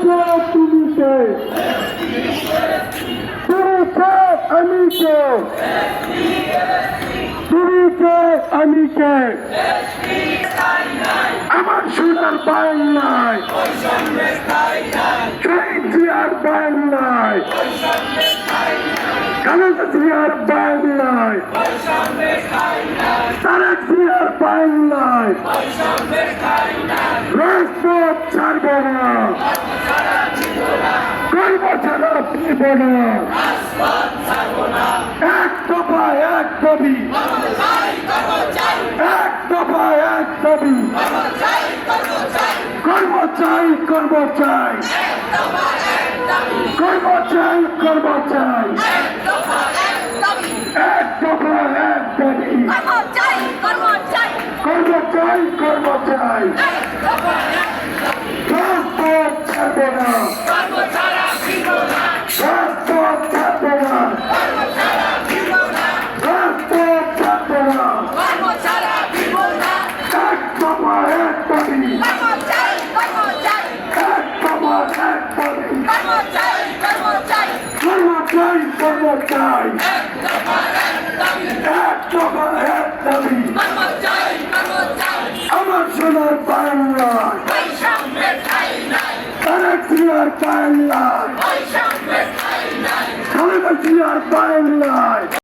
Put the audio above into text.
তুমি কে আমি কে তুমি কে আমি কে আমার সোনার বাংলায় শহীদ জিয়ার বাংলায় খালেদা জিয়ার বাংলায় তারেক জিয়ার বাংলায় রাজপথ ছাড়ব না কর্ম ছাড়া পিব না এক দফা এক দাবি এক দফা এক দাবি কর্ম চাই কর্ম চাই কর্ম চাই কর্ম চাই এক দফা এক দাবি কর্ম চাই কর্ম চাই রাজপথ ছাড়ব না রাজপথ ছাড়ব না রাজপথ ছাড়ব না এক দফা এক দাবি এক দফা এক দাবি কর্ম চাই কর্ম চাই এক দফা এক দাবি আমার সোনার বাংলায় তারেক জিয়ার বাংলায় খালেদা জিয়ার বাংলায়